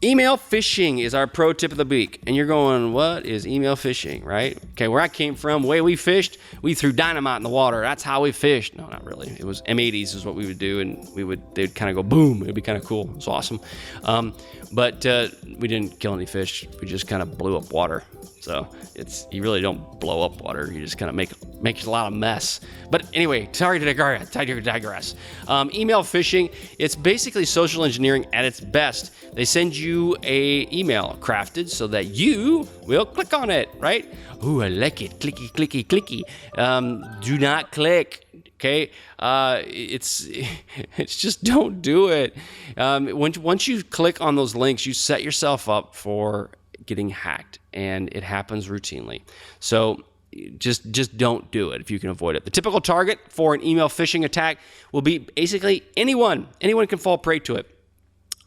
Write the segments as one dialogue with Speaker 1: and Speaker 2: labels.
Speaker 1: Email phishing is our pro tip of the week. And you're going, what is email phishing, right? Okay, where I came from, the way we fished, we threw dynamite in the water. That's how we fished. No, not really. It was M80s is what we would do, and they'd kind of go boom. It'd be kind of cool. It's awesome. But we didn't kill any fish. We just kind of blew up water. So you really don't blow up water. You just kind of make a lot of mess. But anyway, sorry to digress. Email phishing, it's basically social engineering at its best. They send you a email crafted so that you will click on it, right? Ooh, I like it. Clicky, clicky, clicky. Do not click. Okay, it's just don't do it. Once you click on those links, you set yourself up for getting hacked, and it happens routinely. So just don't do it if you can avoid it. The typical target for an email phishing attack will be basically anyone. Anyone can fall prey to it.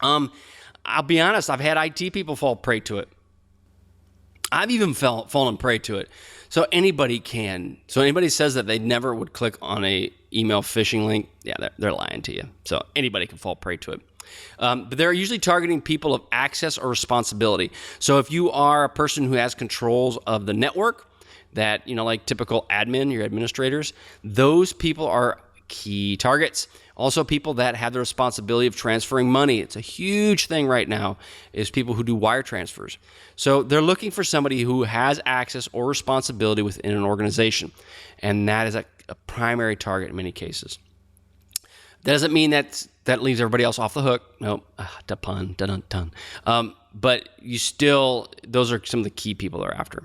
Speaker 1: I'll be honest, I've had IT people fall prey to it. I've even fallen prey to it. So anybody can. So anybody says that they never would click on a email phishing link, yeah, they're lying to you. So anybody can fall prey to it. But they're usually targeting people of access or responsibility. So if you are a person who has controls of the network, that, like typical admin, your administrators, those people are key targets. Also, people that have the responsibility of transferring money. It's a huge thing right now, is people who do wire transfers. So they're looking for somebody who has access or responsibility within an organization. And that is a primary target in many cases. That doesn't mean that leaves everybody else off the hook. Nope. Da pun. Dun. But those are some of the key people they're after.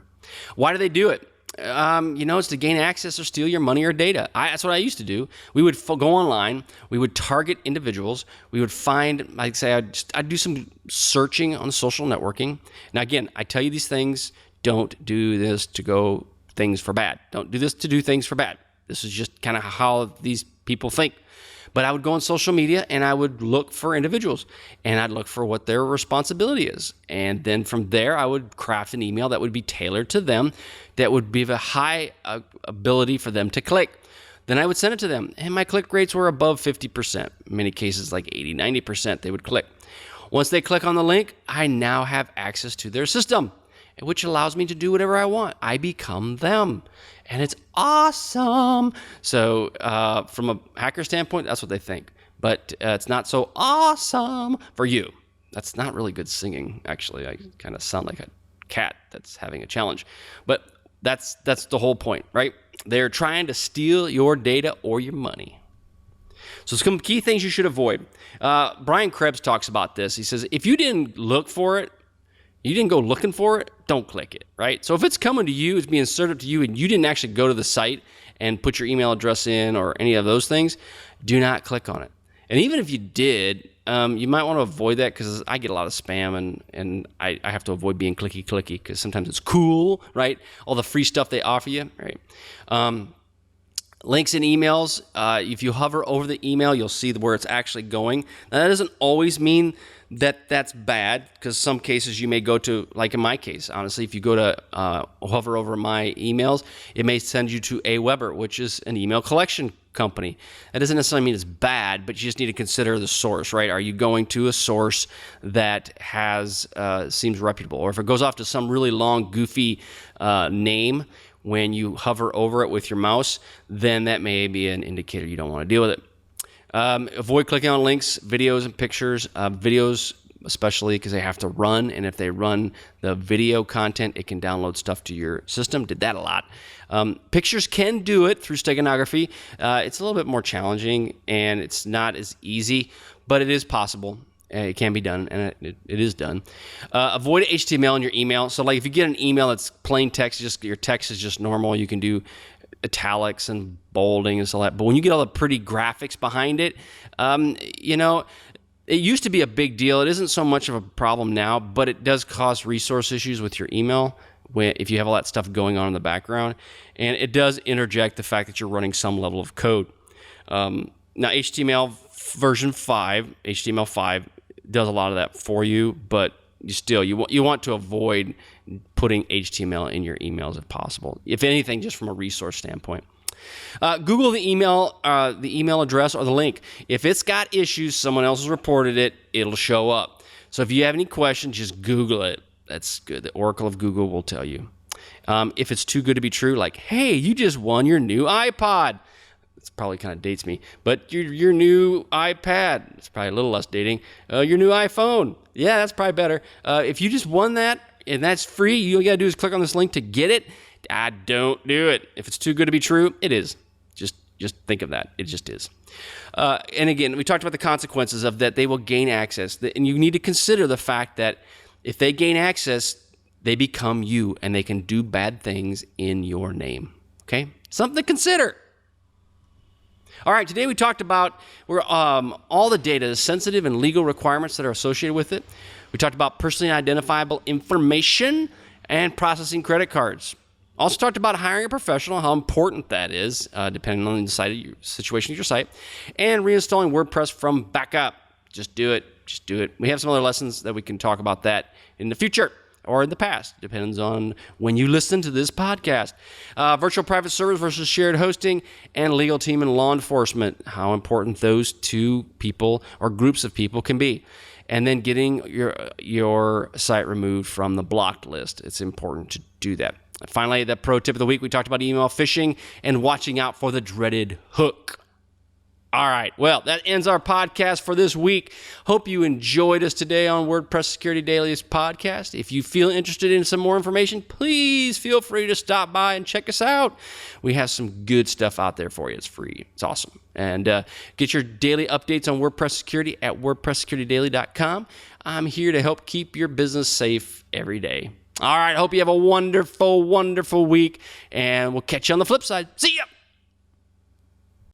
Speaker 1: Why do they do it? It's to gain access or steal your money or data. That's what I used to do. We would go online. We would target individuals. We would find, like say, I'd do some searching on social networking. Now, again, I tell you these things. Don't do this to go things for bad. Don't do this to do things for bad. This is just kind of how these people think. But I would go on social media and I would look for individuals, and I'd look for what their responsibility is. And then from there, I would craft an email that would be tailored to them, that would be of a high ability for them to click. Then I would send it to them, and my click rates were above 50%. In many cases, like 80, 90%, they would click. Once they click on the link, I now have access to their system, which allows me to do whatever I want. I become them. And it's awesome. So from a hacker standpoint, that's what they think. But it's not so awesome for you. That's not really good singing, actually. I kind of sound like a cat that's having a challenge. But that's the whole point, right? They're trying to steal your data or your money. So some key things you should avoid. Brian Krebs talks about this. He says, if you didn't look for it, you didn't go looking for it, don't click it, right? So if it's coming to you, it's being served to you, and you didn't actually go to the site and put your email address in or any of those things, do not click on it. And even if you did, you might want to avoid that, because I get a lot of spam, and I have to avoid being clicky because sometimes it's cool, right? All the free stuff they offer you, right? Links in emails, if you hover over the email, you'll see where it's actually going. Now, that doesn't always mean that that's bad, because some cases you may go to, like in my case, honestly, if you go to hover over my emails, it may send you to Aweber, which is an email collection company. That doesn't necessarily mean it's bad, but you just need to consider the source, right? Are you going to a source that seems reputable? Or if it goes off to some really long, goofy name, when you hover over it with your mouse, then that may be an indicator you don't want to deal with it. Avoid clicking on links, videos, and pictures. Videos, especially because they have to run, and if they run the video content, it can download stuff to your system. Did that a lot. Pictures can do it through steganography. It's a little bit more challenging, and it's not as easy, but it is possible. It can be done, and it is done. Avoid HTML in your email. So, like, if you get an email that's plain text, your text is just normal, you can do italics and bolding and all that. But when you get all the pretty graphics behind it, it used to be a big deal. It isn't so much of a problem now, but it does cause resource issues with your email if you have all that stuff going on in the background. And it does interject the fact that you're running some level of code. Now, HTML version 5, HTML5, does a lot of that for you, but you want to avoid putting HTML in your emails if possible. If anything, just from a resource standpoint. Google the email address or the link. If it's got issues, someone else has reported it, it'll show up. So if you have any questions, just Google it. That's good. The Oracle of Google will tell you. If it's too good to be true, like, hey, you just won your new iPod. It's probably kind of dates me, but your new iPad, it's probably a little less dating. Your new iPhone, yeah, that's probably better. If you just won that and that's free, you got to do is click on this link to get it. I don't do it. If it's too good to be true, it is. Just think of that. It just is. And again, we talked about the consequences of that. They will gain access, and you need to consider the fact that if they gain access, they become you, and they can do bad things in your name. Okay, something to consider. All right, today we talked about all the data, the sensitive and legal requirements that are associated with it. We talked about personally identifiable information and processing credit cards. Also talked about hiring a professional, how important that is, depending on the site of your situation of your site, and reinstalling WordPress from backup. Just do it. Just do it. We have some other lessons that we can talk about that in the future or in the past. Depends on when you listen to this podcast. Virtual private servers versus shared hosting, and legal team and law enforcement, how important those two people or groups of people can be. And then getting your site removed from the blocked list. It's important to do that. Finally, the pro tip of the week, we talked about email phishing and watching out for the dreaded hook. All right, well, that ends our podcast for this week. Hope you enjoyed us today on WordPress Security Daily's podcast. If you feel interested in some more information, please feel free to stop by and check us out. We have some good stuff out there for you. It's free. It's awesome. And get your daily updates on WordPress Security at WordPressSecurityDaily.com. I'm here to help keep your business safe every day. All right, hope you have a wonderful, wonderful week, and we'll catch you on the flip side. See ya!